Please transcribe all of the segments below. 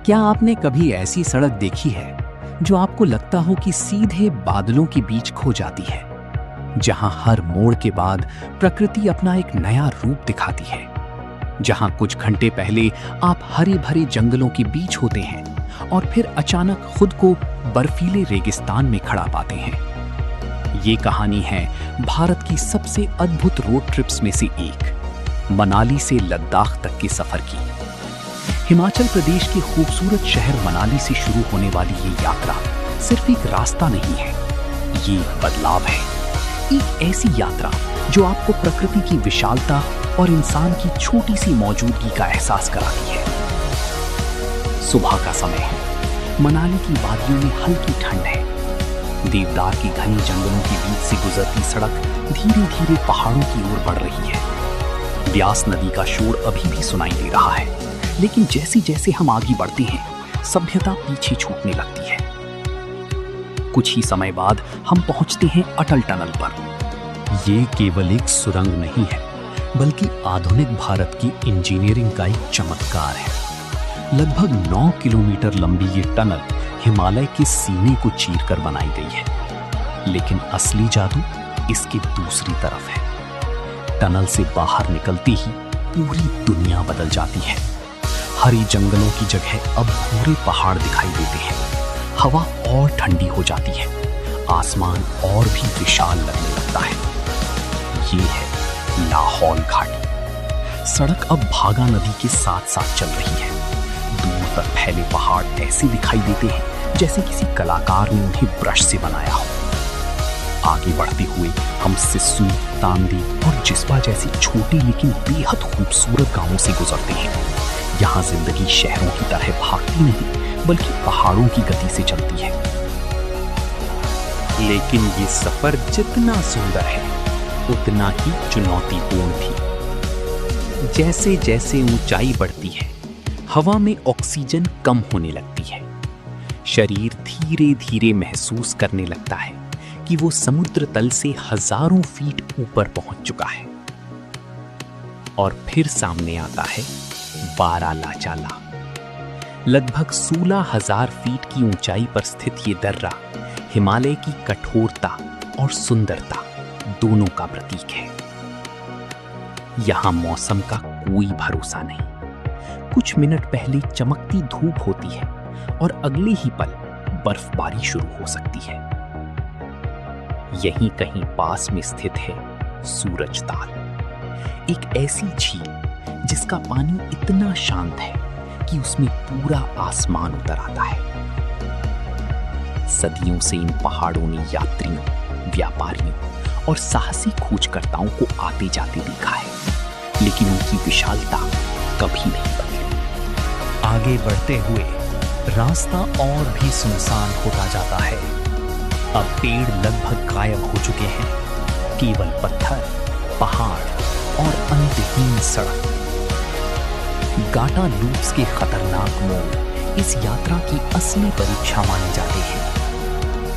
क्या आपने कभी ऐसी सड़क देखी है जो आपको लगता हो कि सीधे बादलों के बीच खो जाती है, जहां हर मोड़ के बाद प्रकृति अपना एक नया रूप दिखाती है, जहां कुछ घंटे पहले आप हरे भरे जंगलों के बीच होते हैं और फिर अचानक खुद को बर्फीले रेगिस्तान में खड़ा पाते हैं। ये कहानी है भारत की सबसे अद्भुत रोड ट्रिप्स में से एक, मनाली से लद्दाख तक के सफर की। हिमाचल प्रदेश के खूबसूरत शहर मनाली से शुरू होने वाली ये यात्रा सिर्फ एक रास्ता नहीं है, ये बदलाव है। एक ऐसी यात्रा जो आपको प्रकृति की विशालता और इंसान की छोटी सी मौजूदगी का एहसास कराती है। सुबह का समय है, मनाली की वादियों में हल्की ठंड है। देवदार की घनी जंगलों के बीच से गुजरती सड़क धीरे धीरे पहाड़ों की ओर बढ़ रही है। ब्यास नदी का शोर अभी भी सुनाई दे रहा है, लेकिन जैसे जैसे हम आगे बढ़ते हैं, सभ्यता पीछे छूटने लगती है। कुछ ही समय बाद हम पहुंचते हैं अटल टनल पर। ये केवल एक सुरंग नहीं है, बल्कि आधुनिक भारत की इंजीनियरिंग का एक चमत्कार है। लगभग 9 किलोमीटर लंबी ये टनल हिमालय के सीने को चीरकर बनाई गई है, लेकिन असली जादू इसके दूसरी तरफ है। टनल से बाहर निकलते ही पूरी दुनिया बदल जाती है। हरी जंगलों की जगह अब पूरे पहाड़ दिखाई देते हैं। हवा और ठंडी हो जाती है, आसमान और भी विशाल लगने लगता है। ये है लाहौल घाटी। सड़क अब भागा नदी के साथ साथ चल रही है। दूर तक फैले पहाड़ ऐसे दिखाई देते हैं जैसे किसी कलाकार ने उन्हें ब्रश से बनाया हो। आगे बढ़ते हुए हम सिस्सू, तांदी और जिस्पा जैसी छोटी लेकिन बेहद खूबसूरत गांवों से गुजरते हैं। यहाँ जिंदगी शहरों की तरह भागती नहीं, बल्कि पहाड़ों की गति से चलती है। लेकिन ये सफर जितना सुंदर है, उतना ही चुनौतीपूर्ण भी। जैसे जैसे ऊंचाई बढ़ती है, हवा में ऑक्सीजन कम होने लगती है। शरीर धीरे धीरे महसूस करने लगता है कि वो समुद्र तल से हजारों फीट ऊपर पहुंच चुका है। और फिर सामने आता है बारालाचाला। लगभग 16,000 फीट की ऊंचाई पर स्थित ये दर्रा हिमालय की कठोरता और सुंदरता दोनों का प्रतीक है। यहां मौसम का कोई भरोसा नहीं। कुछ मिनट पहले चमकती धूप होती है और अगले ही पल बर्फबारी शुरू हो सकती है। यहीं कहीं पास में स्थित है सूरज ताल, एक ऐसी झील जिसका पानी इतना शांत है कि उसमें पूरा आसमान उतर आता है। सदियों से इन पहाड़ों ने यात्रियों, व्यापारियों और साहसी खोजकर्ताओं को आते जाते देखा है, लेकिन उनकी विशालता कभी नहीं बदली। आगे बढ़ते हुए रास्ता और भी सुनसान होता जाता है। अब पेड़ लगभग गायब हो चुके हैं, केवल पत्थर, पहाड़ और अंतहीन सड़क। गाटा लूप्स के खतरनाक मोड़ इस यात्रा की असली परीक्षा माने जाते हैं।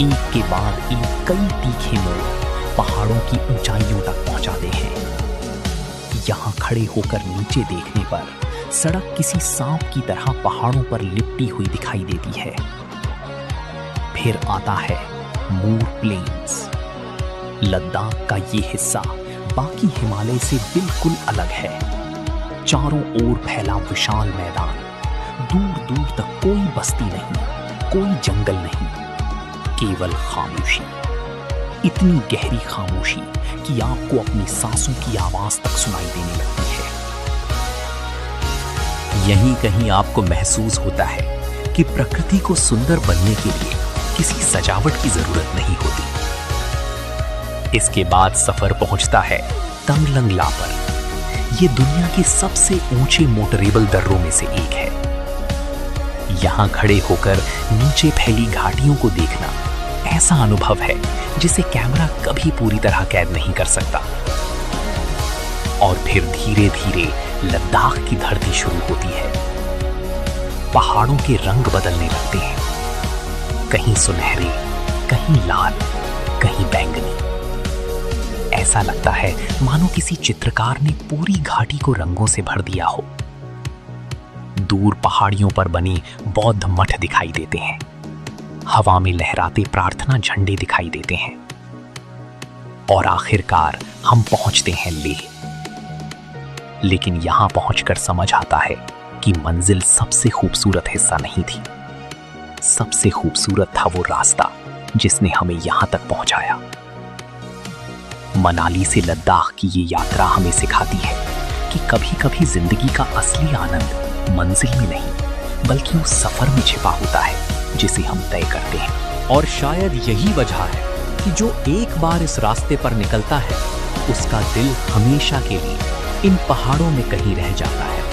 एक के बाद एक कई तीखे मोड़ पहाड़ों की ऊंचाइयों तक पहुंचाते हैं। यहाँ खड़े होकर नीचे देखने पर सड़क किसी सांप की तरह पहाड़ों पर लिपटी हुई दिखाई देती है। फिर आता है मूर प्लेन्स। लद्दाख का ये हिस्सा बाकी हिमालय से बिल्कुल अलग है। चारों ओर फैला विशाल मैदान, दूर दूर तक कोई बस्ती नहीं, कोई जंगल नहीं, केवल खामोशी। इतनी गहरी खामोशी कि आपको अपनी सांसों की आवाज तक सुनाई देने लगती है। यहीं कहीं आपको महसूस होता है कि प्रकृति को सुंदर बनने के लिए किसी सजावट की जरूरत नहीं होती। इसके बाद सफर पहुंचता है तंगलंग ला पर। यह दुनिया के सबसे ऊंचे मोटरेबल दर्रों में से एक है। यहां खड़े होकर नीचे फैली घाटियों को देखना ऐसा अनुभव है जिसे कैमरा कभी पूरी तरह कैद नहीं कर सकता। और फिर धीरे धीरे लद्दाख की धरती शुरू होती है। पहाड़ों के रंग बदलने लगते हैं, कहीं सुनहरे, कहीं लाल, कहीं बैंगनी। ऐसा लगता है मानो किसी चित्रकार ने पूरी घाटी को रंगों से भर दिया हो। दूर पहाड़ियों पर बने बौद्ध मठ दिखाई देते हैं। हवा में लहराते प्रार्थना झंडे दिखाई देते हैं। और आखिरकार हम पहुंचते हैं लेह। लेकिन यहां पहुंचकर समझ आता है कि मंजिल सबसे खूबसूरत हिस्सा नहीं थी। सबसे खूबसूरत था वो रास्ता जिसने हमें यहां तक पहुंचाया। मनाली से लद्दाख की ये यात्रा हमें सिखाती है कि कभी-कभी जिंदगी का असली आनंद मंजिल में नहीं बल्कि उस सफर में छिपा होता है जिसे हम तय करते हैं। और शायद यही वजह है कि जो एक बार इस रास्ते पर निकलता है उसका दिल हमेशा के लिए इन पहाड़ों में कहीं रह जाता है।